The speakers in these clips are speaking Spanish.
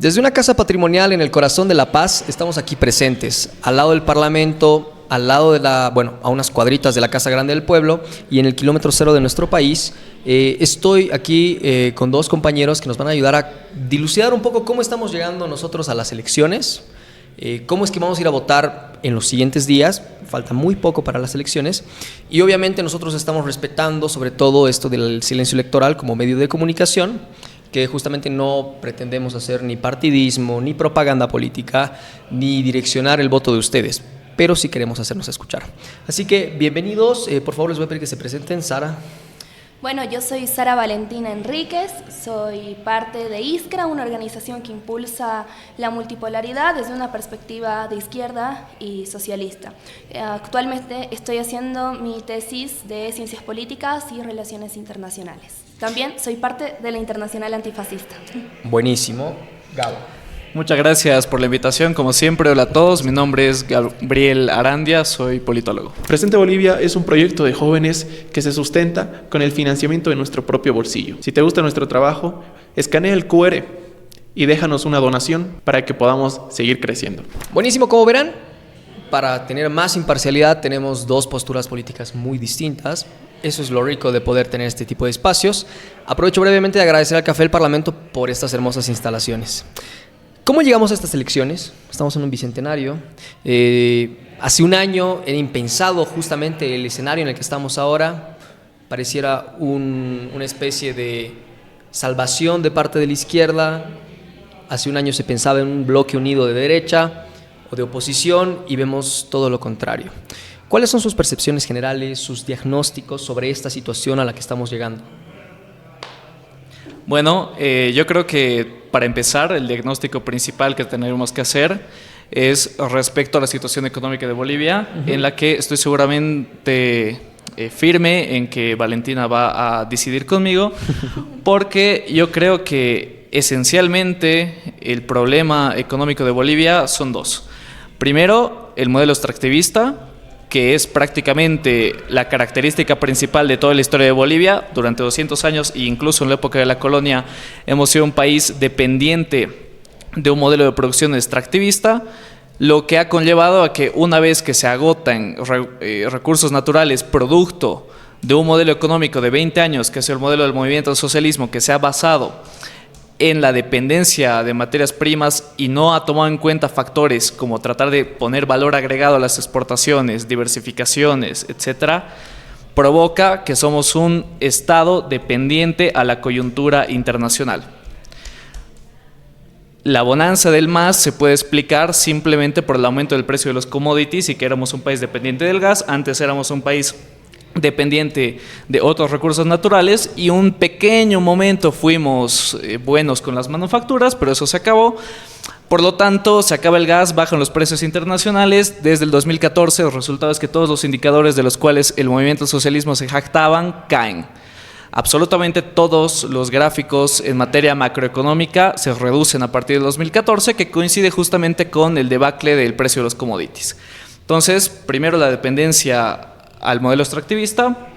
Desde una casa patrimonial en el corazón de La Paz estamos aquí presentes, al lado del Parlamento, al lado de a unas cuadritas de la Casa Grande del Pueblo y en el kilómetro cero de nuestro país. Estoy aquí con dos compañeros que nos van a ayudar a dilucidar un poco cómo estamos llegando nosotros a las elecciones, cómo es que vamos a ir a votar en los siguientes días, falta muy poco para las elecciones, y obviamente nosotros estamos respetando sobre todo esto del silencio electoral como medio de comunicación, que justamente no pretendemos hacer ni partidismo, ni propaganda política, ni direccionar el voto de ustedes, pero sí queremos hacernos escuchar. Así que bienvenidos, por favor les voy a pedir que se presenten. Sara. Bueno, yo soy Sara Valentina Enríquez, soy parte de ISCRA, una organización que impulsa la multipolaridad desde una perspectiva de izquierda y socialista. Actualmente estoy haciendo mi tesis de Ciencias Políticas y Relaciones Internacionales. También soy parte de la Internacional Antifascista. Buenísimo. Gabo. Muchas gracias por la invitación. Como siempre, hola a todos. Mi nombre es Gabriel Arandia, soy politólogo. Presente Bolivia es un proyecto de jóvenes que se sustenta con el financiamiento de nuestro propio bolsillo. Si te gusta nuestro trabajo, escanea el QR y déjanos una donación para que podamos seguir creciendo. Buenísimo, como verán, para tener más imparcialidad tenemos dos posturas políticas muy distintas. Eso es lo rico de poder tener este tipo de espacios. Aprovecho brevemente de agradecer al Café del Parlamento por estas hermosas instalaciones. ¿Cómo llegamos a estas elecciones? Estamos en un bicentenario. Hace un año era impensado justamente el escenario en el que estamos ahora. Pareciera una especie de salvación de parte de la izquierda. Hace un año se pensaba en un bloque unido de derecha o de oposición y vemos todo lo contrario. ¿Cuáles son sus percepciones generales, sus diagnósticos sobre esta situación a la que estamos llegando? Bueno, yo creo que para empezar, el diagnóstico principal que tenemos que hacer es respecto a la situación económica de Bolivia, en la que estoy seguramente firme en que Valentina va a decidir conmigo, porque yo creo que esencialmente el problema económico de Bolivia son dos. Primero, el modelo extractivista, que es prácticamente la característica principal de toda la historia de Bolivia. Durante 200 años, e incluso en la época de la colonia, hemos sido un país dependiente de un modelo de producción extractivista, lo que ha conllevado a que una vez que se agotan recursos naturales producto de un modelo económico de 20 años, que es el modelo del movimiento al socialismo, que se ha basado en la dependencia de materias primas y no ha tomado en cuenta factores como tratar de poner valor agregado a las exportaciones, diversificaciones, etcétera, provoca que somos un estado dependiente a la coyuntura internacional. La bonanza del MAS se puede explicar simplemente por el aumento del precio de los commodities y que éramos un país dependiente del gas. Antes éramos un país dependiente de otros recursos naturales y un pequeño momento fuimos buenos con las manufacturas, pero eso se acabó. Por lo tanto, se acaba el gas, bajan los precios internacionales. Desde el 2014 los resultados es que todos los indicadores de los cuales el movimiento socialismo se jactaban caen. Absolutamente todos los gráficos en materia macroeconómica se reducen a partir del 2014, que coincide justamente con el debacle del precio de los commodities. Entonces, primero la dependencia al modelo extractivista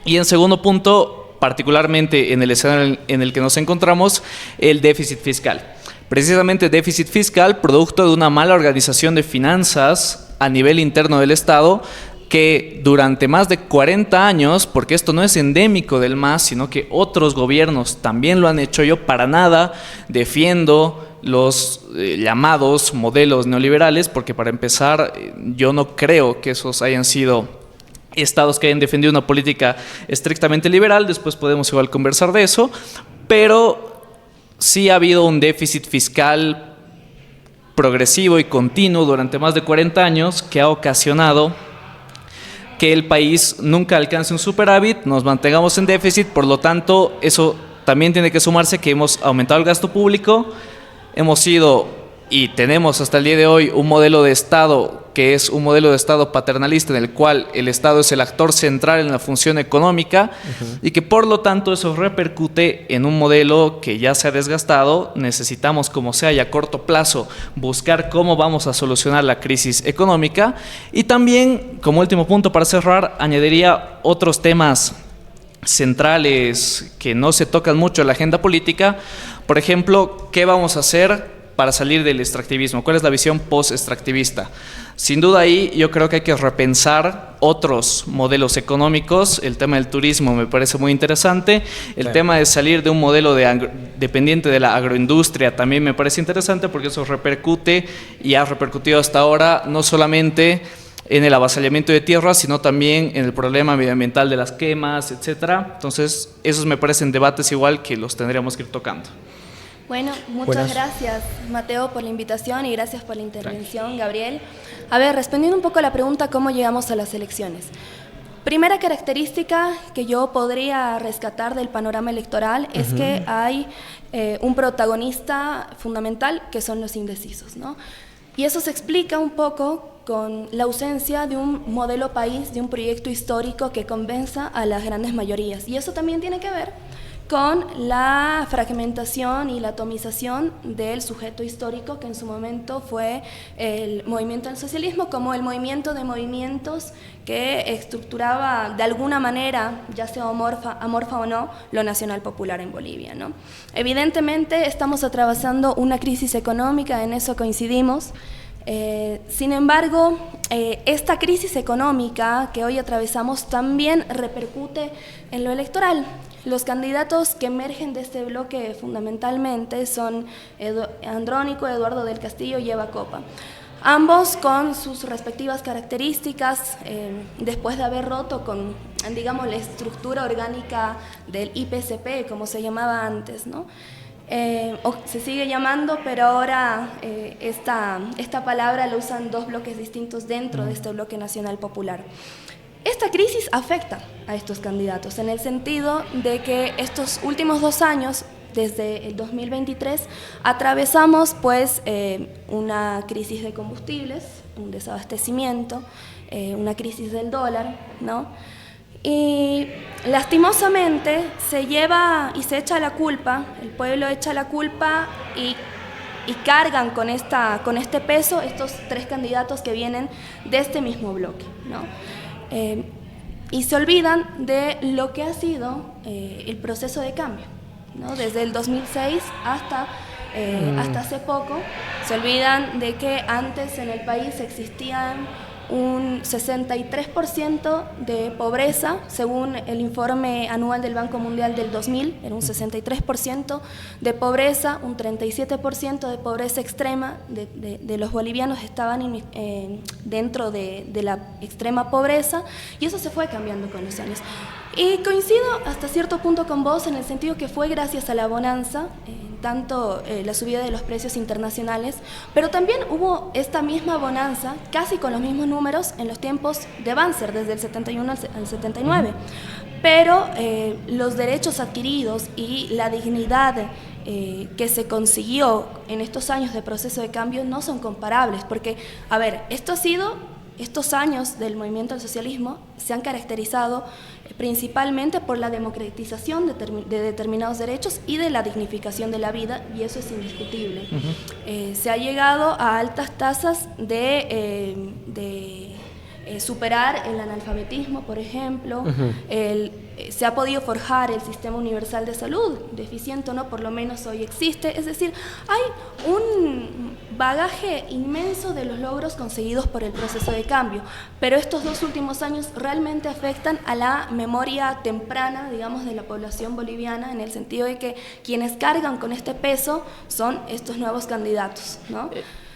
y en segundo punto, particularmente en el escenario en el que nos encontramos, el déficit fiscal. Precisamente déficit fiscal producto de una mala organización de finanzas a nivel interno del Estado, que durante más de 40 años, porque esto no es endémico del MAS, sino que otros gobiernos también lo han hecho, yo para nada defiendo los llamados modelos neoliberales, porque para empezar yo no creo que esos hayan sido estados que hayan defendido una política estrictamente liberal. Después podemos igual conversar de eso, pero sí ha habido un déficit fiscal progresivo y continuo durante más de 40 años que ha ocasionado que el país nunca alcance un superávit, nos mantengamos en déficit. Por lo tanto, eso también tiene que sumarse que hemos aumentado el gasto público, hemos sido y tenemos hasta el día de hoy un modelo de Estado que es un modelo de Estado paternalista, en el cual el Estado es el actor central en la función económica, y que por lo tanto eso repercute en un modelo que ya se ha desgastado. Necesitamos, como sea y a corto plazo, buscar cómo vamos a solucionar la crisis económica. Y también, como último punto para cerrar, añadiría otros temas centrales que no se tocan mucho en la agenda política. Por ejemplo, ¿qué vamos a hacer para salir del extractivismo? ¿Cuál es la visión post-extractivista? Sin duda ahí yo creo que hay que repensar otros modelos económicos. El tema del turismo me parece muy interesante. El tema de salir de un modelo dependiente de la agroindustria también me parece interesante, porque eso repercute y ha repercutido hasta ahora no solamente en el avasallamiento de tierras, sino también en el problema medioambiental de las quemas, etcétera. Entonces, esos me parecen debates igual que los tendríamos que ir tocando. Bueno, muchas gracias, Mateo, por la invitación, y gracias por la intervención, Gabriel. A ver, respondiendo un poco a la pregunta, ¿cómo llegamos a las elecciones? Primera característica que yo podría rescatar del panorama electoral es que hay un protagonista fundamental, que son los indecisos, ¿no? Y eso se explica un poco con la ausencia de un modelo país, de un proyecto histórico que convenza a las grandes mayorías. Y eso también tiene que ver con la fragmentación y la atomización del sujeto histórico, que en su momento fue el movimiento del socialismo, como el movimiento de movimientos que estructuraba de alguna manera, ya sea amorfa o no, lo nacional popular en Bolivia, ¿no? Evidentemente estamos atravesando una crisis económica, en eso coincidimos. Sin embargo, esta crisis económica que hoy atravesamos también repercute en lo electoral. Los candidatos que emergen de este bloque fundamentalmente son Andrónico, Eduardo del Castillo y Eva Copa. Ambos con sus respectivas características, después de haber roto con, digamos, la estructura orgánica del IPCP, como se llamaba antes, ¿no? O se sigue llamando, pero ahora esta palabra la usan dos bloques distintos dentro de este bloque nacional popular. Esta crisis afecta a estos candidatos en el sentido de que estos últimos 2 años, desde el 2023, atravesamos pues una crisis de combustibles, un desabastecimiento, una crisis del dólar, ¿no? Y lastimosamente se lleva y se echa la culpa, el pueblo echa la culpa y cargan con este peso estos 3 candidatos que vienen de este mismo bloque, ¿no? Y se olvidan de lo que ha sido el proceso de cambio, ¿no? Desde el 2006 hasta hace poco. Se olvidan de que antes en el país existían un 63% de pobreza, según el informe anual del Banco Mundial del 2000, era un 63% de pobreza, un 37% de pobreza extrema, de los bolivianos estaban dentro de la extrema pobreza, y eso se fue cambiando con los años. Y coincido hasta cierto punto con vos en el sentido que fue gracias a la bonanza, tanto la subida de los precios internacionales, pero también hubo esta misma bonanza, casi con los mismos números, en los tiempos de Banzer, desde el 71 al 79. Pero los derechos adquiridos y la dignidad que se consiguió en estos años de proceso de cambio no son comparables, porque, a ver, estos años del movimiento al socialismo se han caracterizado principalmente por la democratización de determinados derechos y de la dignificación de la vida, y eso es indiscutible. Se ha llegado a altas tasas de superar el analfabetismo, por ejemplo. Se ha podido forjar el sistema universal de salud, deficiente o no, por lo menos hoy existe. Es decir, hay un bagaje inmenso de los logros conseguidos por el proceso de cambio, pero estos 2 últimos años realmente afectan a la memoria temprana, digamos, de la población boliviana, en el sentido de que quienes cargan con este peso son estos nuevos candidatos, ¿no?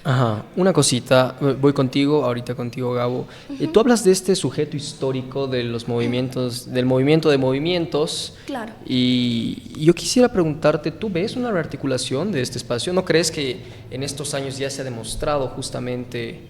Ajá, una cosita, voy contigo, ahorita contigo, Gabo. Tú hablas de este sujeto histórico de los movimientos, del movimiento de movimientos. Claro. Y yo quisiera preguntarte, ¿tú ves una rearticulación de este espacio? ¿No crees que en estos años ya se ha demostrado justamente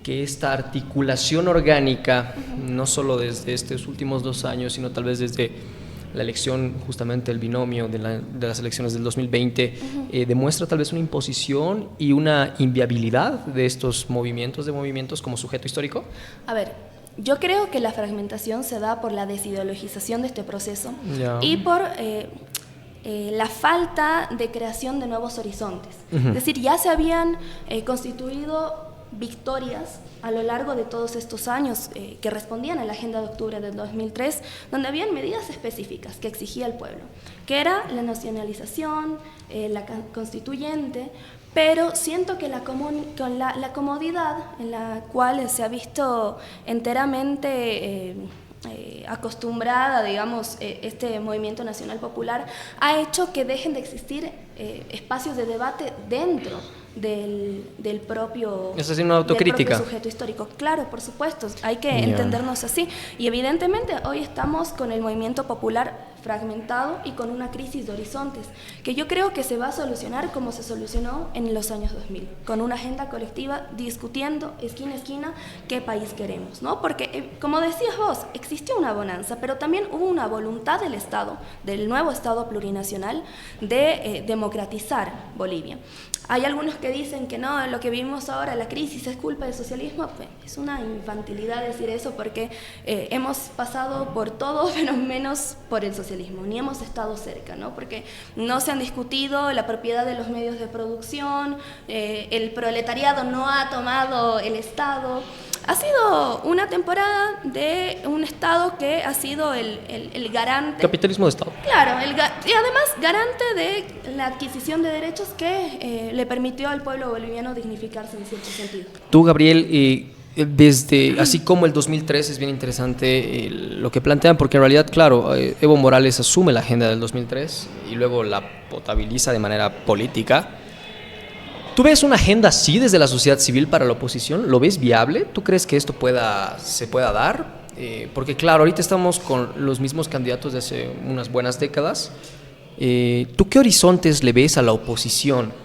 que esta articulación orgánica, no solo desde estos últimos 2 años, sino tal vez desde la elección, justamente el binomio de las elecciones del 2020, demuestra tal vez una imposición y una inviabilidad de estos movimientos como sujeto histórico? A ver, yo creo que la fragmentación se da por la desideologización de este proceso y por la falta de creación de nuevos horizontes. Es decir, ya se habían constituido victorias a lo largo de todos estos años que respondían a la Agenda de Octubre del 2003, donde habían medidas específicas que exigía el pueblo, que era la nacionalización, la constituyente, pero siento que con la comodidad en la cual se ha visto enteramente acostumbrada, digamos, este movimiento nacional popular, ha hecho que dejen de existir espacios de debate dentro del propio, es decir, una autocrítica. del propio sujeto histórico. Claro, por supuesto, hay que entendernos así. Y evidentemente hoy estamos con el movimiento popular fragmentado y con una crisis de horizontes, que yo creo que se va a solucionar como se solucionó en los años 2000, con una agenda colectiva discutiendo esquina a esquina qué país queremos, ¿no? Porque, como decías vos, existió una bonanza, pero también hubo una voluntad del Estado, del nuevo Estado plurinacional, de democratizar Bolivia. Hay algunos que dicen que no, lo que vivimos ahora, la crisis, es culpa del socialismo. Pues, es una infantilidad decir eso porque hemos pasado por todo, pero menos por el socialismo, ni hemos estado cerca, ¿no? Porque no se han discutido la propiedad de los medios de producción, el proletariado no ha tomado el Estado. Ha sido una temporada de un Estado que ha sido el garante. Capitalismo de Estado. Claro, y además garante de la adquisición de derechos que le permitió al pueblo boliviano dignificarse en cierto sentido. Tú, Gabriel, desde así como el 2003 es bien interesante lo que plantean, porque en realidad, claro, Evo Morales asume la agenda del 2003 y luego la potabiliza de manera política. ¿Tú ves una agenda así desde la sociedad civil para la oposición? ¿Lo ves viable? ¿Tú crees que esto se pueda dar? Porque claro, ahorita estamos con los mismos candidatos de hace unas buenas décadas. ¿Tú qué horizontes le ves a la oposición?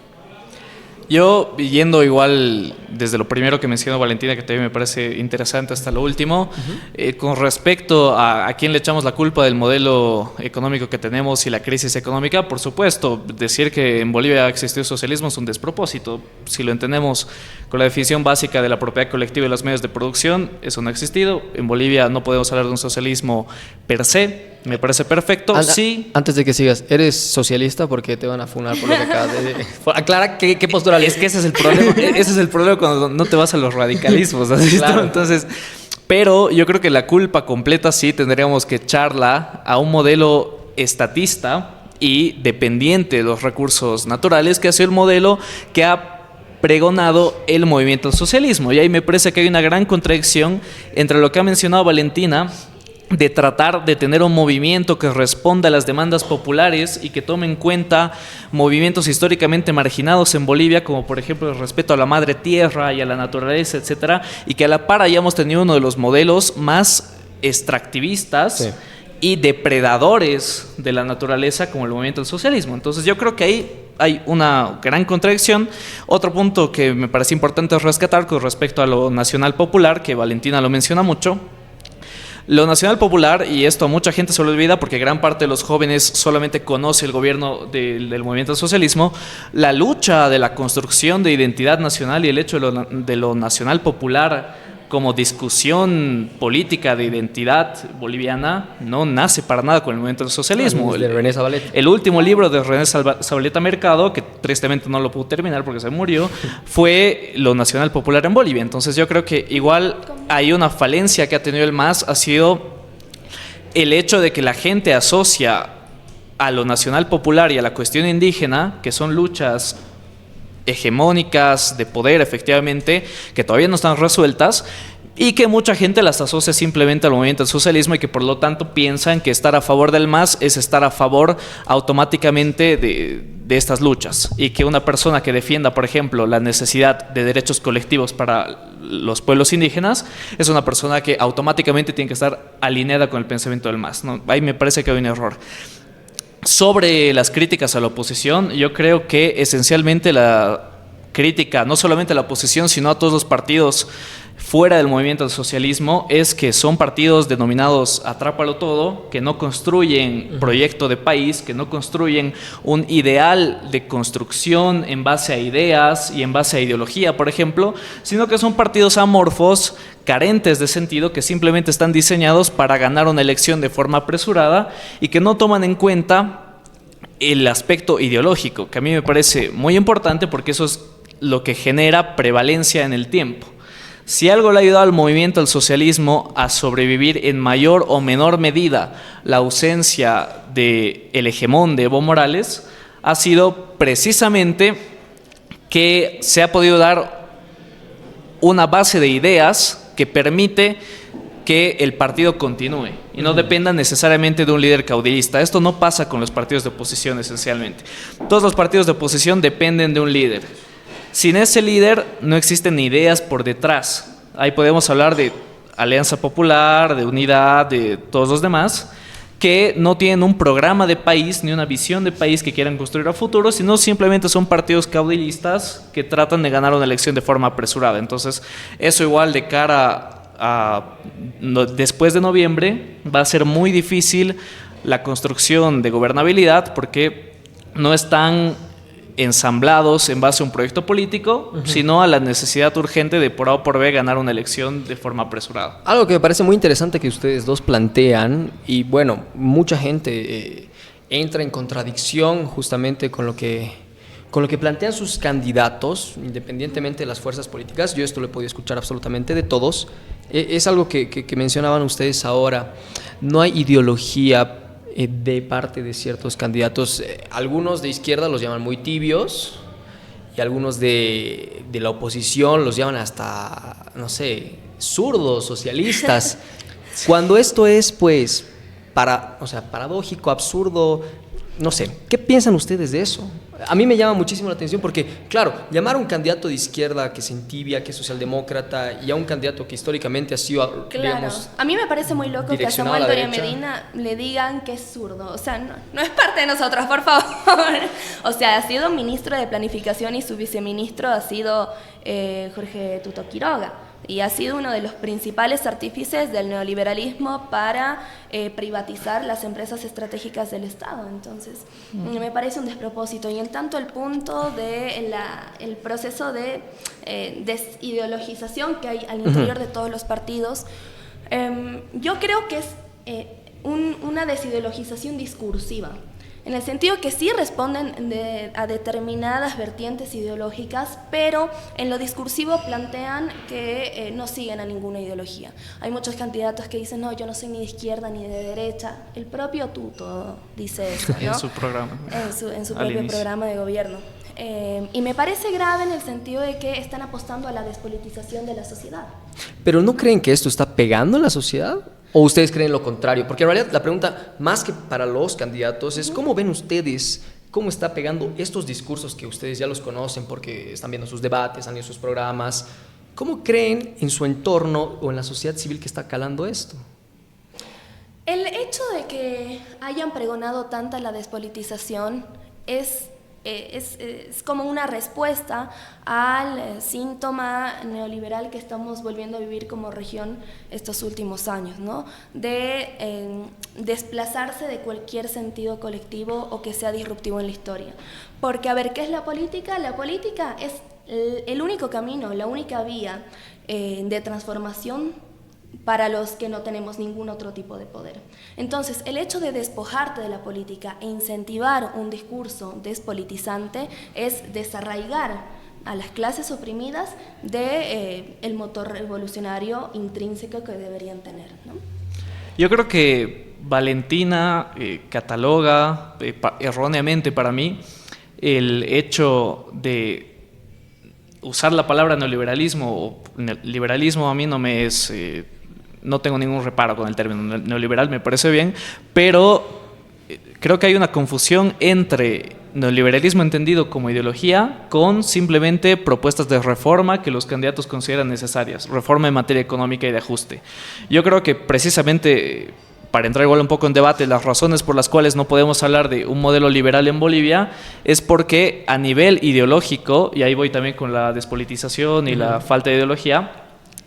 Yo, yendo igual desde lo primero que mencionó Valentina, que también me parece interesante, hasta lo último, con respecto a quién le echamos la culpa del modelo económico que tenemos y la crisis económica, por supuesto, decir que en Bolivia existió socialismo es un despropósito. Si lo entendemos con la definición básica de la propiedad colectiva y los medios de producción, eso no ha existido. En Bolivia no podemos hablar de un socialismo per se. Me parece perfecto. Sí. Antes de que sigas, ¿eres socialista? Porque te van a funar por lo que acabas de decir. Aclara qué postura. Es que ese es el problema. Ese es el problema cuando no te vas a los radicalismos. ¿Has visto? Claro. Entonces, pero yo creo que la culpa completa sí tendríamos que echarla a un modelo estatista y dependiente de los recursos naturales, que ha sido el modelo que ha pregonado el movimiento al socialismo. Y ahí me parece que hay una gran contradicción entre lo que ha mencionado Valentina, de tratar de tener un movimiento que responda a las demandas populares y que tome en cuenta movimientos históricamente marginados en Bolivia, como por ejemplo el respeto a la madre tierra y a la naturaleza, etcétera, y que a la par hayamos tenido uno de los modelos más extractivistas y depredadores de la naturaleza como el movimiento del socialismo. Entonces yo creo que ahí hay una gran contradicción. Otro punto que me parece importante rescatar con respecto a lo nacional popular, que Valentina lo menciona mucho. Lo nacional popular, y esto a mucha gente se lo olvida porque gran parte de los jóvenes solamente conoce el gobierno del movimiento del socialismo, la lucha de la construcción de identidad nacional y el hecho de lo nacional popular como discusión política de identidad boliviana no nace para nada con el movimiento del socialismo. De René Zavaleta. El último libro de René Zavaleta Mercado, que tristemente no lo pudo terminar porque se murió, fue Lo Nacional Popular en Bolivia. Entonces yo creo que igual hay una falencia que ha tenido el MAS, ha sido el hecho de que la gente asocia a lo nacional popular y a la cuestión indígena, que son luchas hegemónicas de poder, efectivamente, que todavía no están resueltas y que mucha gente las asocia simplemente al movimiento del socialismo y que por lo tanto piensan que estar a favor del MAS es estar a favor automáticamente de estas luchas, y que una persona que defienda, por ejemplo, la necesidad de derechos colectivos para los pueblos indígenas es una persona que automáticamente tiene que estar alineada con el pensamiento del MAS, ¿no? Ahí me parece que hay un error. Sobre las críticas a la oposición, yo creo que esencialmente la crítica, no solamente a la oposición, sino a todos los partidos fuera del movimiento del socialismo, es que son partidos denominados atrápalo todo, que no construyen proyecto de país, que no construyen un ideal de construcción en base a ideas y en base a ideología, por ejemplo, sino que son partidos amorfos, carentes de sentido, que simplemente están diseñados para ganar una elección de forma apresurada y que no toman en cuenta el aspecto ideológico, que a mí me parece muy importante porque eso es lo que genera prevalencia en el tiempo. Si algo le ha ayudado al movimiento del socialismo a sobrevivir en mayor o menor medida la ausencia del hegemón de Evo Morales, ha sido precisamente que se ha podido dar una base de ideas que permite que el partido continúe y no dependa necesariamente de un líder caudillista. Esto no pasa con los partidos de oposición esencialmente. Todos los partidos de oposición dependen de un líder. Sin ese líder no existen ideas por detrás. Ahí podemos hablar de Alianza Popular, de Unidad, de todos los demás, que no tienen un programa de país ni una visión de país que quieran construir a futuro, sino simplemente son partidos caudillistas que tratan de ganar una elección de forma apresurada. Entonces, eso igual de cara después de noviembre va a ser muy difícil la construcción de gobernabilidad porque no están ensamblados en base a un proyecto político, sino a la necesidad urgente de por A o por B ganar una elección de forma apresurada. Algo que me parece muy interesante que ustedes dos plantean, y bueno, mucha gente entra en contradicción justamente con lo que plantean sus candidatos, independientemente de las fuerzas políticas. Yo esto lo he podido escuchar absolutamente de todos. Es algo que mencionaban ustedes ahora. No hay ideología de parte de ciertos candidatos. Algunos de izquierda los llaman muy tibios y algunos de la oposición los llaman hasta, no sé, zurdos, socialistas. Cuando esto es, pues, paradójico, absurdo, no sé, ¿qué piensan ustedes de eso? A mí me llama muchísimo la atención porque, claro, llamar a un candidato de izquierda que se entibia, que es socialdemócrata, y a un candiato que históricamente ha sido, digamos, a mí me parece muy loco que a Samuel Doria Medina le digan que es zurdo. O sea, no es parte de nosotros, por favor. O sea, ha sido ministro de Planificación y su viceministro ha sido Jorge Tuto Quiroga. Y ha sido uno de los principales artífices del neoliberalismo para privatizar las empresas estratégicas del Estado. Entonces, me parece un despropósito. Y en tanto el punto de el proceso de desideologización que hay al interior de todos los partidos, yo creo que es una desideologización discursiva. En el sentido que sí responden a determinadas vertientes ideológicas, pero en lo discursivo plantean que no siguen a ninguna ideología. Hay muchos candidatos que dicen, no, yo no soy ni de izquierda ni de derecha. El propio Tuto dice eso, ¿no? En su programa. En su propio programa de gobierno. Y me parece grave en el sentido de que están apostando a la despolitización de la sociedad. ¿Pero no creen que esto está pegando en la sociedad? ¿O ustedes creen lo contrario? Porque en realidad la pregunta, más que para los candidatos, es ¿cómo ven ustedes cómo está pegando estos discursos que ustedes ya los conocen porque están viendo sus debates, han visto sus programas? ¿Cómo creen en su entorno o en la sociedad civil que está calando esto? El hecho de que hayan pregonado tanta la despolitización es como una respuesta al síntoma neoliberal que estamos volviendo a vivir como región estos últimos años, ¿no? De desplazarse de cualquier sentido colectivo o que sea disruptivo en la historia. Porque, a ver, ¿qué es la política? La política es el único camino, la única vía de transformación para los que no tenemos ningún otro tipo de poder. Entonces, el hecho de despojarte de la política e incentivar un discurso despolitizante es desarraigar a las clases oprimidas el motor revolucionario intrínseco que deberían tener, ¿no? Yo creo que Valentina cataloga erróneamente para mí el hecho de usar la palabra neoliberalismo o liberalismo. A mí no me es... no tengo ningún reparo con el término neoliberal, me parece bien, pero creo que hay una confusión entre neoliberalismo entendido como ideología con simplemente propuestas de reforma que los candidatos consideran necesarias, reforma en materia económica y de ajuste. Yo creo que precisamente, para entrar igual un poco en debate, las razones por las cuales no podemos hablar de un modelo liberal en Bolivia es porque a nivel ideológico, y ahí voy también con la despolitización y la falta de ideología,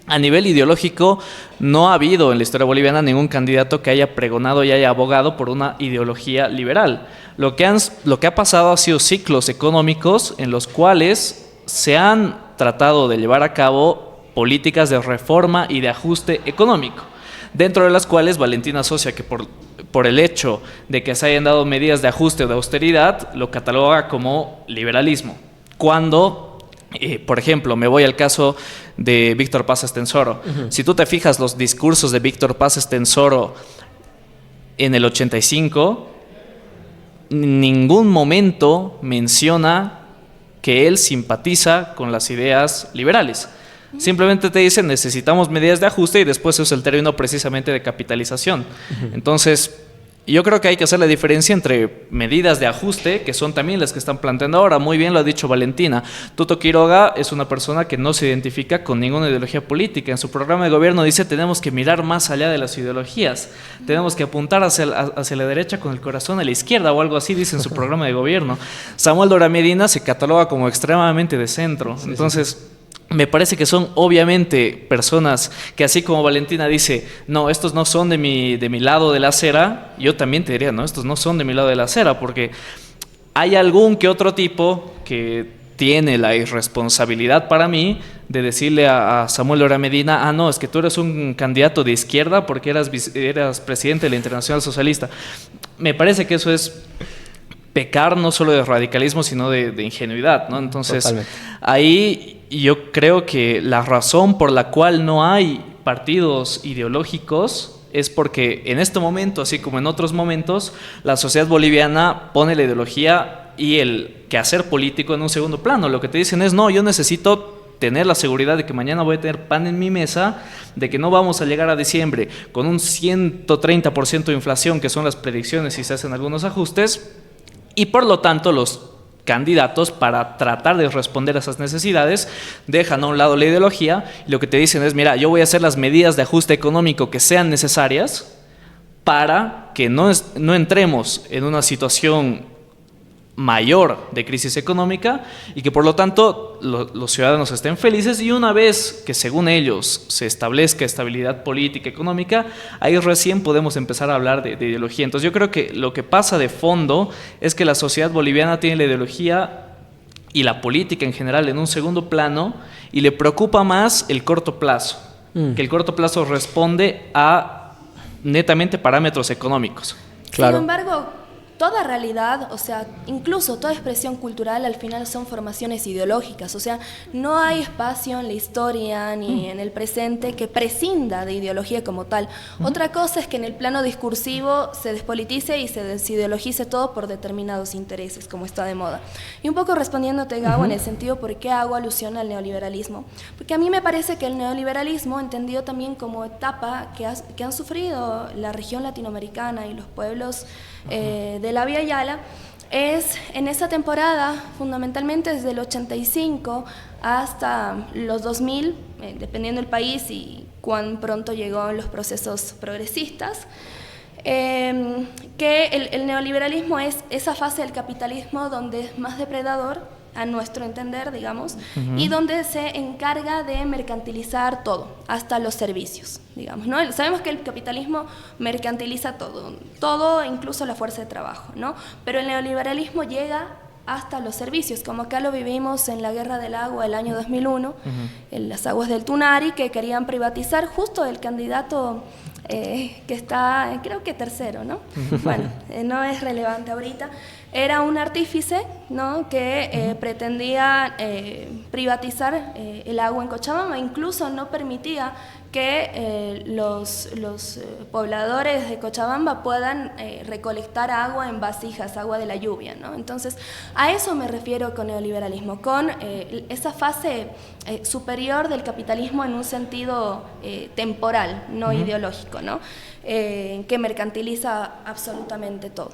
a nivel ideológico no ha habido en la historia boliviana ningún candidato que haya pregonado y haya abogado por una ideología liberal. Lo que ha pasado ha sido ciclos económicos en los cuales se han tratado de llevar a cabo políticas de reforma y de ajuste económico, dentro de las cuales Valentina asocia que por el hecho de que se hayan dado medidas de ajuste o de austeridad, lo cataloga como liberalismo. Cuando, por ejemplo, me voy al caso de Víctor Paz Estenssoro. Si tú te fijas los discursos de Víctor Paz Estenssoro en el 85, en ningún momento menciona que él simpatiza con las ideas liberales. Simplemente te dicen necesitamos medidas de ajuste y después se usa el término precisamente de capitalización. Entonces, yo creo que hay que hacer la diferencia entre medidas de ajuste, que son también las que están planteando ahora. Muy bien lo ha dicho Valentina. Tuto Quiroga es una persona que no se identifica con ninguna ideología política. En su programa de gobierno dice tenemos que mirar más allá de las ideologías. Tenemos que apuntar hacia la derecha con el corazón a la izquierda o algo así, dice en su programa de gobierno. Samuel Dora Medina se cataloga como extremadamente de centro. Entonces, me parece que son obviamente personas que así como Valentina dice, no, estos no son de mi lado de la acera, yo también te diría, no, estos no son de mi lado de la acera, porque hay algún que otro tipo que tiene la irresponsabilidad para mí de decirle a Samuel Dora Medina, no, es que tú eres un candidato de izquierda porque eras presidente de la Internacional Socialista. Me parece que eso es pecar no solo de radicalismo, sino de ingenuidad, ¿no? Entonces, totalmente. Ahí yo creo que la razón por la cual no hay partidos ideológicos es porque en este momento, así como en otros momentos, la sociedad boliviana pone la ideología y el quehacer político en un segundo plano. Lo que te dicen es, no, yo necesito tener la seguridad de que mañana voy a tener pan en mi mesa, de que no vamos a llegar a diciembre con un 130% de inflación, que son las predicciones si se hacen algunos ajustes, y por lo tanto los candidatos, para tratar de responder a esas necesidades, dejan a un lado la ideología y lo que te dicen es, mira, yo voy a hacer las medidas de ajuste económico que sean necesarias para que no entremos en una situación mayor de crisis económica y que por lo tanto los ciudadanos estén felices, y una vez que según ellos se establezca estabilidad política, económica, ahí recién podemos empezar a hablar de ideología. Entonces yo creo que lo que pasa de fondo es que la sociedad boliviana tiene la ideología y la política en general en un segundo plano y le preocupa más el corto plazo, que el corto plazo responde a netamente parámetros económicos. Claro. Sin embargo, toda realidad, o sea, incluso toda expresión cultural al final son formaciones ideológicas, o sea, no hay espacio en la historia ni en el presente que prescinda de ideología como tal. Otra cosa es que en el plano discursivo se despolitice y se desideologice todo por determinados intereses, como está de moda. Y un poco respondiéndote, Gabo, en el sentido por qué hago alusión al neoliberalismo, porque a mí me parece que el neoliberalismo, entendido también como etapa que han sufrido la región latinoamericana y los pueblos de la Vía Yala, es en esa temporada, fundamentalmente desde el 85 hasta los 2000, dependiendo del país y cuán pronto llegó los procesos progresistas, que el neoliberalismo es esa fase del capitalismo donde es más depredador, a nuestro entender, digamos, y donde se encarga de mercantilizar todo, hasta los servicios, digamos, ¿no? Sabemos que el capitalismo mercantiliza todo, incluso la fuerza de trabajo, ¿no? Pero el neoliberalismo llega hasta los servicios, como acá lo vivimos en la Guerra del Agua del año 2001, en las aguas del Tunari, que querían privatizar justo el candidato que está, creo que tercero, ¿no? Bueno, no es relevante ahorita. Era un artífice, ¿no?, que pretendía privatizar el agua en Cochabamba, incluso no permitía que los pobladores de Cochabamba puedan recolectar agua en vasijas, agua de la lluvia, ¿no? Entonces, a eso me refiero con neoliberalismo, con esa fase superior del capitalismo en un sentido temporal, no ideológico, ¿no? Que mercantiliza absolutamente todo.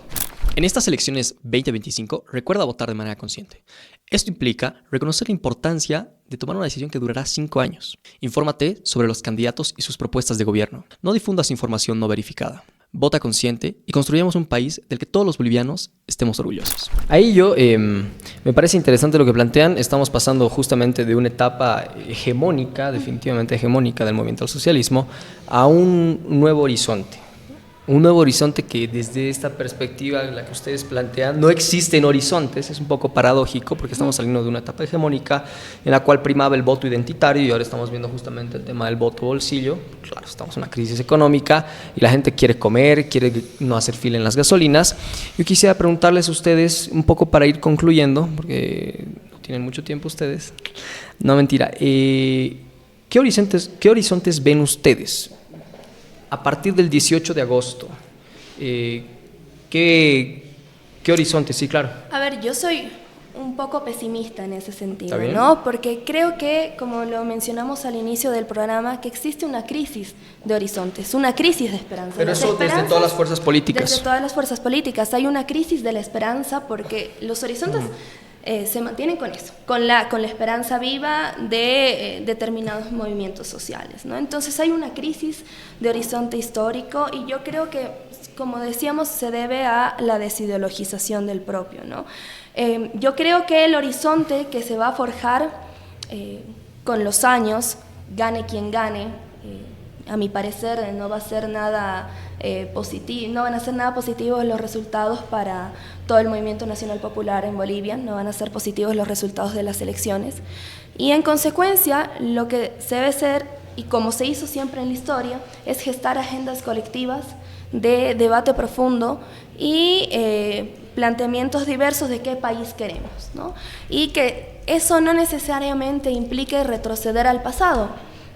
En estas elecciones 2025, recuerda votar de manera consciente. Esto implica reconocer la importancia de tomar una decisión que durará 5 años. Infórmate sobre los candidatos y sus propuestas de gobierno. No difundas información no verificada. Vota consciente y construyamos un país del que todos los bolivianos estemos orgullosos. Ahí me parece interesante lo que plantean. Estamos pasando justamente de una etapa hegemónica, definitivamente hegemónica del movimiento al socialismo, a un nuevo horizonte. Un nuevo horizonte que desde esta perspectiva en la que ustedes plantean no existen horizontes. Es un poco paradójico porque estamos saliendo de una etapa hegemónica en la cual primaba el voto identitario y ahora estamos viendo justamente el tema del voto bolsillo. Claro, estamos en una crisis económica y la gente quiere comer, quiere no hacer fila en las gasolinas. Yo quisiera preguntarles a ustedes un poco para ir concluyendo, porque no tienen mucho tiempo ustedes. No, mentira. ¿Qué horizontes ven ustedes? A partir del 18 de agosto, ¿qué horizonte? Sí, claro. A ver, yo soy un poco pesimista en ese sentido, ¿Está bien? ¿no? Porque creo que, como lo mencionamos al inicio del programa, que existe una crisis de horizontes, una crisis de esperanza. Pero Las eso desde esperanzas, todas las fuerzas políticas. Desde todas las fuerzas políticas. Hay una crisis de la esperanza porque los horizontes se mantienen con eso, con la esperanza viva de determinados movimientos sociales, ¿no? Entonces hay una crisis de horizonte histórico y yo creo que, como decíamos, se debe a la desideologización del propio, ¿no? Yo creo que el horizonte que se va a forjar con los años, gane quien gane, a mi parecer no va a ser nada positivo, no van a ser nada positivos los resultados para todo el movimiento nacional popular en Bolivia, no van a ser positivos los resultados de las elecciones y en consecuencia lo que se debe hacer, y como se hizo siempre en la historia, es gestar agendas colectivas de debate profundo y planteamientos diversos de qué país queremos, ¿no? Y que eso no necesariamente implique retroceder al pasado,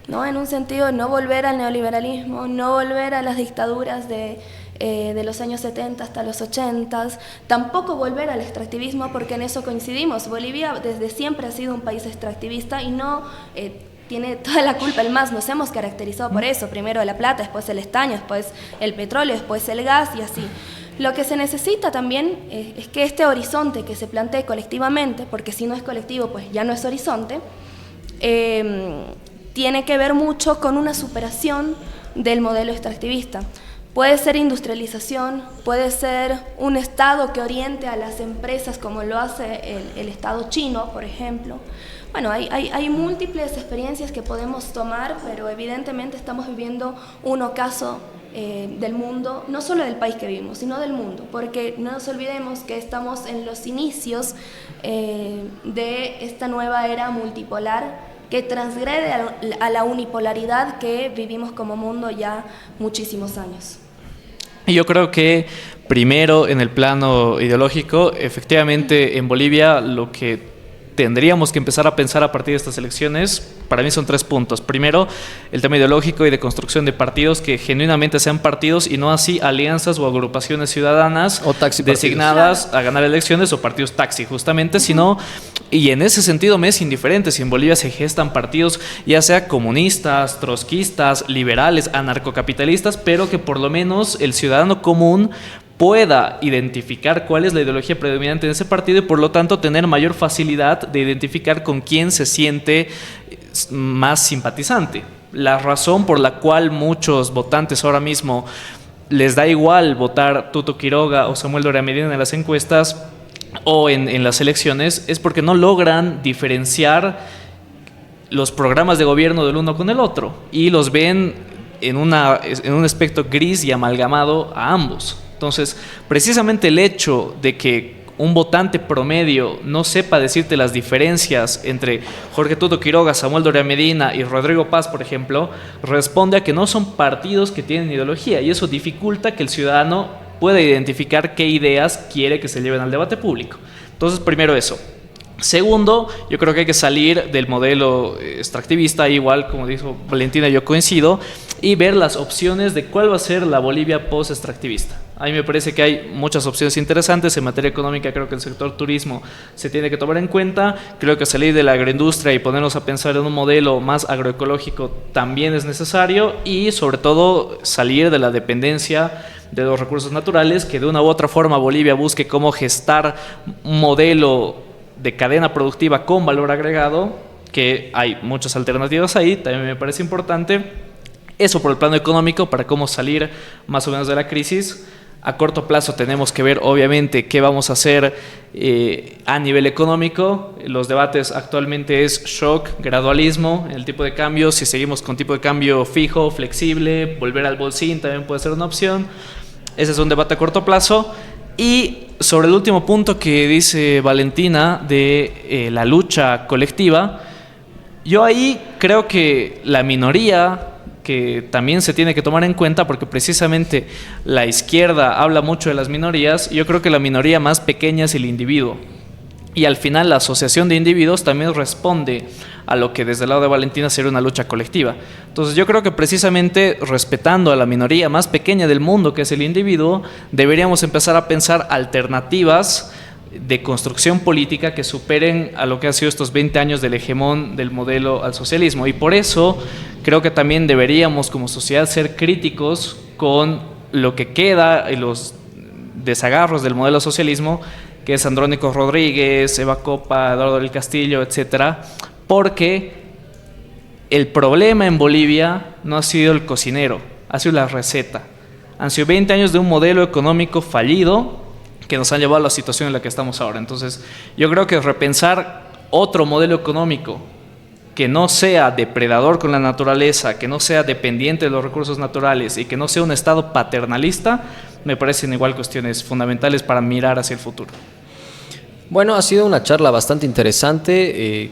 ¿no? En un sentido, no volver al neoliberalismo, no volver a las dictaduras de los años 70 hasta los 80, tampoco volver al extractivismo, porque en eso coincidimos. Bolivia desde siempre ha sido un país extractivista y no tiene toda la culpa el MAS, nos hemos caracterizado por eso, primero la plata, después el estaño, después el petróleo, después el gas y así. Lo que se necesita también es que este horizonte que se plantee colectivamente, porque si no es colectivo pues ya no es horizonte, tiene que ver mucho con una superación del modelo extractivista. Puede ser industrialización, puede ser un Estado que oriente a las empresas como lo hace el Estado chino, por ejemplo. Bueno, hay múltiples experiencias que podemos tomar, pero evidentemente estamos viviendo un ocaso del mundo, no solo del país que vivimos, sino del mundo, porque no nos olvidemos que estamos en los inicios de esta nueva era multipolar que transgrede a la unipolaridad que vivimos como mundo ya muchísimos años. Y yo creo que primero en el plano ideológico, efectivamente en Bolivia lo que tendríamos que empezar a pensar a partir de estas elecciones, para mí son 3 puntos. Primero, el tema ideológico y de construcción de partidos que genuinamente sean partidos y no así alianzas o agrupaciones ciudadanas O taxi designadas a ganar elecciones o partidos taxi, justamente, sino, y en ese sentido me es indiferente si en Bolivia se gestan partidos ya sea comunistas, trotskistas, liberales, anarcocapitalistas, pero que por lo menos el ciudadano común pueda identificar cuál es la ideología predominante en ese partido y por lo tanto tener mayor facilidad de identificar con quién se siente más simpatizante. La razón por la cual muchos votantes ahora mismo les da igual votar Tuto Quiroga o Samuel Doria Medina en las encuestas o en las elecciones es porque no logran diferenciar los programas de gobierno del uno con el otro y los ven en un espectro gris y amalgamado a ambos. Entonces, precisamente el hecho de que un votante promedio no sepa decirte las diferencias entre Jorge Tuto Quiroga, Samuel Doria Medina y Rodrigo Paz, por ejemplo, responde a que no son partidos que tienen ideología y eso dificulta que el ciudadano pueda identificar qué ideas quiere que se lleven al debate público. Entonces, primero eso. Segundo, yo creo que hay que salir del modelo extractivista, igual como dijo Valentina, yo coincido, y ver las opciones de cuál va a ser la Bolivia post-extractivista. A mí me parece que hay muchas opciones interesantes en materia económica. Creo que el sector turismo se tiene que tomar en cuenta. Creo que salir de la agroindustria y ponernos a pensar en un modelo más agroecológico también es necesario y sobre todo salir de la dependencia de los recursos naturales, que de una u otra forma Bolivia busque cómo gestar un modelo de cadena productiva con valor agregado, que hay muchas alternativas ahí, también me parece importante. Eso por el plano económico, para cómo salir más o menos de la crisis. A corto plazo tenemos que ver, obviamente, qué vamos a hacer a nivel económico. Los debates actualmente es shock, gradualismo, el tipo de cambio. Si seguimos con tipo de cambio fijo, flexible, volver al bolsín también puede ser una opción. Ese es un debate a corto plazo. Y sobre el último punto que dice Valentina de la lucha colectiva, yo ahí creo que la minoría que también se tiene que tomar en cuenta, porque precisamente la izquierda habla mucho de las minorías, yo creo que la minoría más pequeña es el individuo. Y al final la asociación de individuos también responde a lo que desde el lado de Valentina sería una lucha colectiva. Entonces yo creo que precisamente respetando a la minoría más pequeña del mundo, que es el individuo, deberíamos empezar a pensar alternativas de construcción política que superen a lo que han sido estos 20 años del hegemón del modelo al socialismo. Y por eso creo que también deberíamos como sociedad ser críticos con lo que queda y los desagarros del modelo socialismo, que es Andrónico Rodríguez, Eva Copa, Eduardo del Castillo, etcétera, porque el problema en Bolivia no ha sido el cocinero, ha sido la receta. Han sido 20 años de un modelo económico fallido que nos han llevado a la situación en la que estamos ahora. Entonces, yo creo que repensar otro modelo económico que no sea depredador con la naturaleza, que no sea dependiente de los recursos naturales y que no sea un Estado paternalista, me parecen igual cuestiones fundamentales para mirar hacia el futuro. Bueno, ha sido una charla bastante interesante.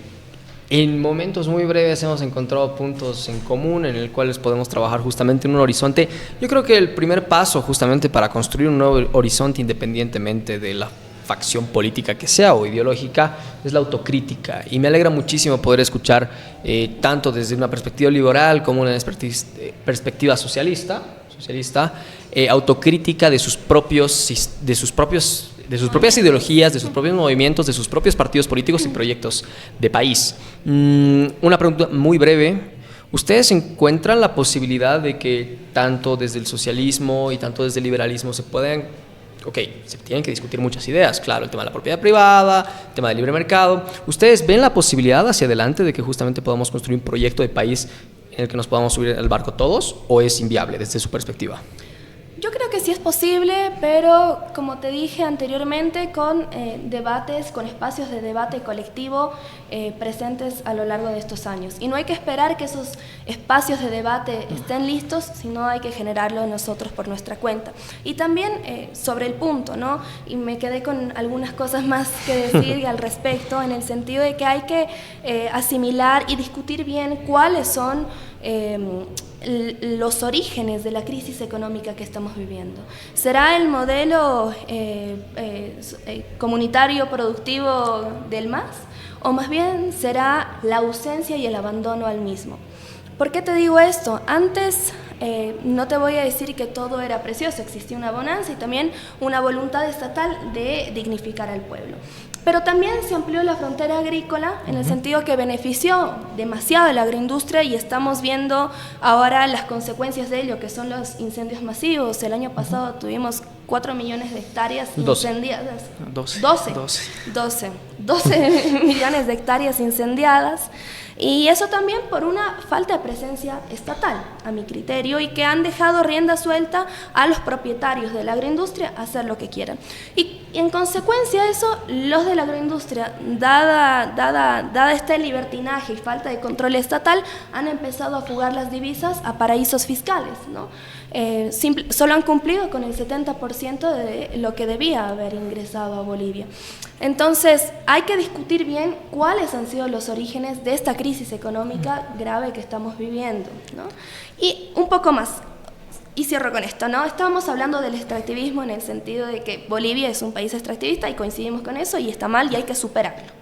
En momentos muy breves hemos encontrado puntos en común en el cuales podemos trabajar justamente en un horizonte. Yo creo que el primer paso justamente para construir un nuevo horizonte, independientemente de la facción política que sea o ideológica, es la autocrítica. Y me alegra muchísimo poder escuchar tanto desde una perspectiva liberal como una perspectiva socialista, autocrítica de sus propias ideologías, de sus propios movimientos, de sus propios partidos políticos y proyectos de país. Una pregunta muy breve. ¿Ustedes encuentran la posibilidad de que tanto desde el socialismo y tanto desde el liberalismo se tienen que discutir muchas ideas? Claro, el tema de la propiedad privada, el tema del libre mercado. ¿Ustedes ven la posibilidad hacia adelante de que justamente podamos construir un proyecto de país en el que nos podamos subir al barco todos, o es inviable desde su perspectiva? Yo creo que sí es posible, pero como te dije anteriormente, con debates, con espacios de debate colectivo presentes a lo largo de estos años. Y no hay que esperar que esos espacios de debate estén listos, sino hay que generarlo nosotros por nuestra cuenta. Y también sobre el punto, ¿no? Y me quedé con algunas cosas más que decir al respecto, en el sentido de que hay que asimilar y discutir bien cuáles son los orígenes de la crisis económica que estamos viviendo. ¿Será el modelo comunitario productivo del MAS? ¿O más bien será la ausencia y el abandono al mismo? ¿Por qué te digo esto? Antes no te voy a decir que todo era precioso, existía una bonanza y también una voluntad estatal de dignificar al pueblo. Pero también se amplió la frontera agrícola en el sentido que benefició demasiado a la agroindustria y estamos viendo ahora las consecuencias de ello, que son los incendios masivos. El año pasado tuvimos 4 millones de hectáreas incendiadas. 12 millones de hectáreas incendiadas. Y eso también por una falta de presencia estatal, a mi criterio, y que han dejado rienda suelta a los propietarios de la agroindustria a hacer lo que quieran. Y en consecuencia de eso, los de la agroindustria, dada este libertinaje y falta de control estatal, han empezado a fugar las divisas a paraísos fiscales, ¿no? Solo han cumplido con el 70% de lo que debía haber ingresado a Bolivia. Entonces, hay que discutir bien cuáles han sido los orígenes de esta crisis económica grave que estamos viviendo, ¿no? Y un poco más, y cierro con esto, ¿no? Estábamos hablando del extractivismo en el sentido de que Bolivia es un país extractivista y coincidimos con eso y está mal y hay que superarlo.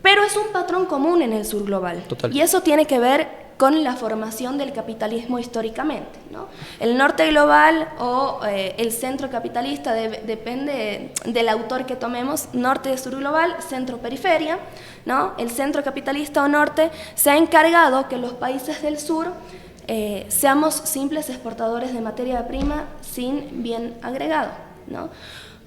Pero es un patrón común en el sur global. Total. Y eso tiene que ver con la formación del capitalismo históricamente, ¿no? El norte global o el centro capitalista depende del autor que tomemos, norte, sur global, centro, periferia, ¿no? El centro capitalista o norte se ha encargado que los países del sur seamos simples exportadores de materia prima sin bien agregado, ¿no?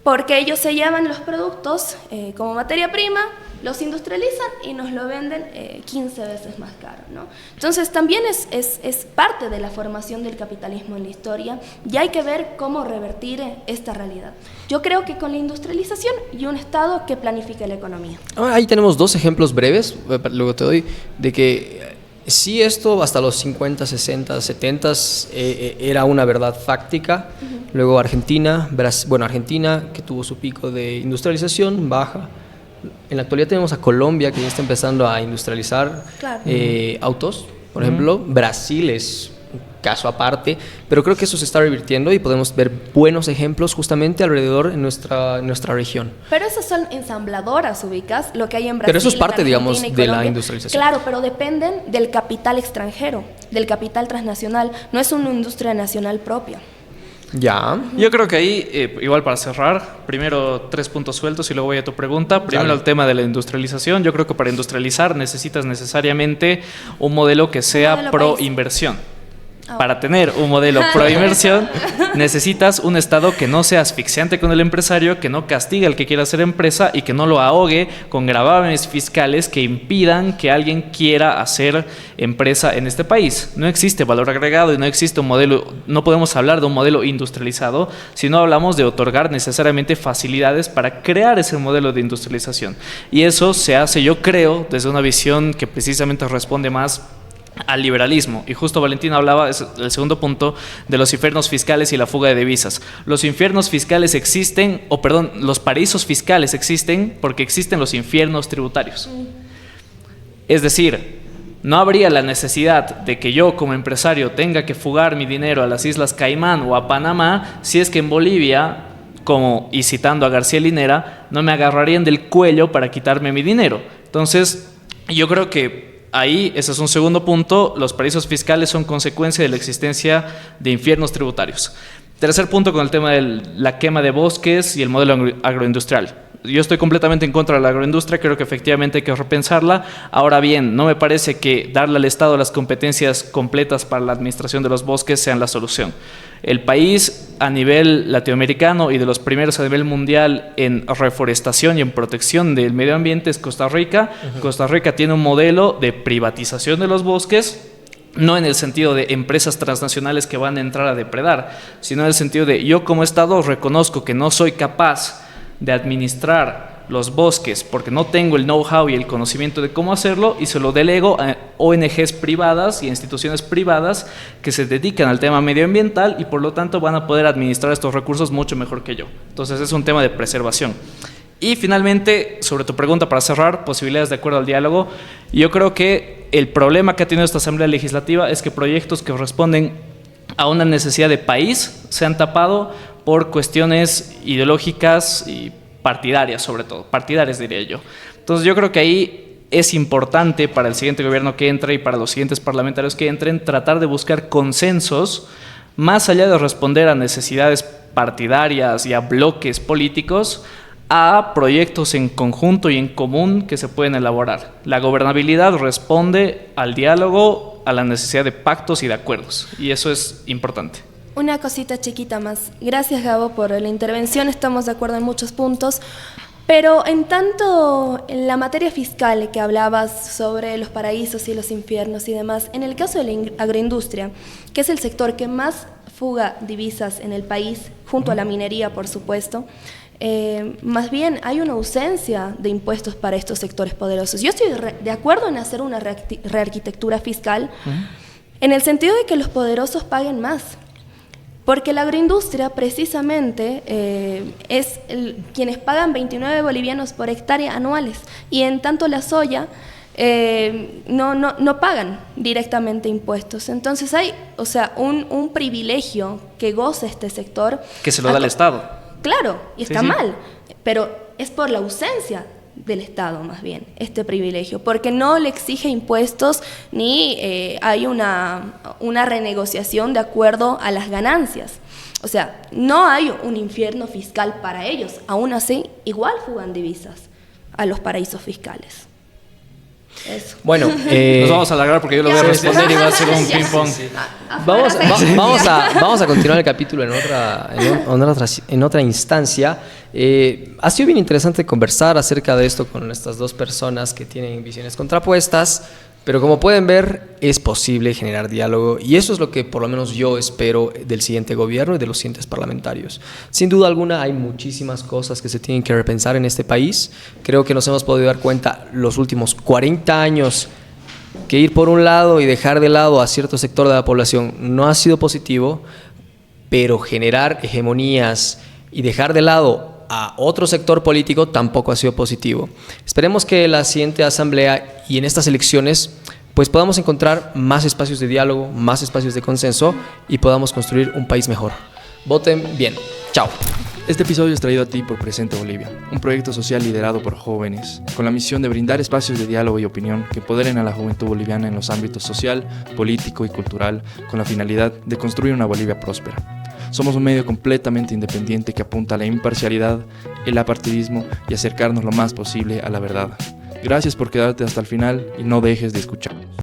Porque ellos se llevan los productos como materia prima, los industrializan y nos lo venden 15 veces más caro, ¿no? Entonces también es parte de la formación del capitalismo en la historia y hay que ver cómo revertir esta realidad. Yo creo que con la industrialización y un Estado que planifique la economía. Ahí tenemos dos ejemplos breves, luego te doy, de que sí, esto hasta los 50, 60, 70 era una verdad fáctica. Luego Argentina, que tuvo su pico de industrialización, baja. En la actualidad tenemos a Colombia, que ya está empezando a industrializar autos, por ejemplo. Brasil es un caso aparte, pero creo que eso se está revirtiendo y podemos ver buenos ejemplos justamente alrededor en nuestra región. Pero esas son ensambladoras, ubicas, lo que hay en Brasil. Pero eso es parte, digamos, de la industrialización. Claro, pero dependen del capital extranjero, del capital transnacional. No es una industria nacional propia. Ya. Yo creo que ahí, igual para cerrar, primero 3 puntos sueltos y luego voy a tu pregunta. Primero Dale. el tema de la industrialización. Yo creo que para industrializar necesitas necesariamente un modelo que sea modelo pro país. inversión. Ah. Para tener un modelo pro inversión necesitas un Estado que no sea asfixiante con el empresario, que no castigue al que quiera hacer empresa y que no lo ahogue con gravámenes fiscales que impidan que alguien quiera hacer empresa en este país. No existe valor agregado y no existe un modelo, no podemos hablar de un modelo industrializado si no hablamos de otorgar necesariamente facilidades para crear ese modelo de industrialización. Y eso se hace, yo creo, desde una visión que precisamente responde más al liberalismo. Y justo Valentín hablaba, es el segundo punto, de los infiernos fiscales y la fuga de divisas. Los infiernos fiscales existen, o perdón, los paraísos fiscales existen porque existen los infiernos tributarios. Es decir, no habría la necesidad de que yo como empresario tenga que fugar mi dinero a las Islas Caimán o a Panamá si es que en Bolivia, como y citando a García Linera, no me agarrarían del cuello para quitarme mi dinero. Entonces, yo creo que ahí, ese es un segundo punto, los paraísos fiscales son consecuencia de la existencia de infiernos tributarios. Tercer punto con el tema de la quema de bosques y el modelo agroindustrial. Yo estoy completamente en contra de la agroindustria, creo que efectivamente hay que repensarla. Ahora bien, no me parece que darle al Estado las competencias completas para la administración de los bosques sean la solución. El país a nivel latinoamericano y de los primeros a nivel mundial en reforestación y en protección del medio ambiente es Costa Rica. Costa Rica tiene un modelo de privatización de los bosques, no en el sentido de empresas transnacionales que van a entrar a depredar, sino en el sentido de yo como Estado reconozco que no soy capaz de administrar los bosques porque no tengo el know-how y el conocimiento de cómo hacerlo y se lo delego a ONGs privadas y a instituciones privadas que se dedican al tema medioambiental y por lo tanto van a poder administrar estos recursos mucho mejor que yo. Entonces es un tema de preservación. Y finalmente, sobre tu pregunta para cerrar, posibilidades de acuerdo al diálogo, yo creo que el problema que ha tenido esta Asamblea Legislativa es que proyectos que responden a una necesidad de país se han tapado por cuestiones ideológicas y partidarias, sobre todo, partidarias diría yo. Entonces yo creo que ahí es importante para el siguiente gobierno que entre y para los siguientes parlamentarios que entren tratar de buscar consensos más allá de responder a necesidades partidarias y a bloques políticos, a proyectos en conjunto y en común que se pueden elaborar. La gobernabilidad responde al diálogo, a la necesidad de pactos y de acuerdos, y eso es importante. Una cosita chiquita más. Gracias, Gabo, por la intervención. Estamos de acuerdo en muchos puntos. Pero en tanto en la materia fiscal que hablabas sobre los paraísos y los infiernos y demás, en el caso de la agroindustria, que es el sector que más fuga divisas en el país, junto a la minería, por supuesto, más bien hay una ausencia de impuestos para estos sectores poderosos. Yo estoy de acuerdo en hacer una rearquitectura fiscal en el sentido de que los poderosos paguen más. Porque la agroindustria precisamente es quienes pagan 29 bolivianos por hectárea anuales y en tanto la soya no pagan directamente impuestos. Entonces hay, o sea, un privilegio que goza este sector. Que se lo da el Estado. Claro, y está Sí. mal, pero es por la ausencia del Estado más bien, este privilegio, porque no le exige impuestos ni hay una renegociación de acuerdo a las ganancias. O sea, no hay un infierno fiscal para ellos, aún así igual fugan divisas a los paraísos fiscales. Eso. Bueno, Nos vamos a alargar porque yo lo voy a responder y va a ser un Ya. ping-pong. vamos a continuar el capítulo en otra instancia. Ha sido bien interesante conversar acerca de esto con estas dos personas que tienen visiones contrapuestas, pero como pueden ver es posible generar diálogo y eso es lo que por lo menos yo espero del siguiente gobierno y de los siguientes parlamentarios. Sin duda alguna hay muchísimas cosas que se tienen que repensar en este país. Creo que nos hemos podido dar cuenta los últimos 40 años que ir por un lado y dejar de lado a cierto sector de la población no ha sido positivo, pero generar hegemonías y dejar de lado a otro sector político tampoco ha sido positivo. Esperemos que la siguiente asamblea y en estas elecciones pues podamos encontrar más espacios de diálogo, más espacios de consenso y podamos construir un país mejor. Voten bien. Chao. Este episodio es traído a ti por Presente Bolivia, un proyecto social liderado por jóvenes, con la misión de brindar espacios de diálogo y opinión que empoderen a la juventud boliviana en los ámbitos social, político y cultural, con la finalidad de construir una Bolivia próspera. Somos un medio completamente independiente que apunta a la imparcialidad, el apartidismo y acercarnos lo más posible a la verdad. Gracias por quedarte hasta el final y no dejes de escuchar.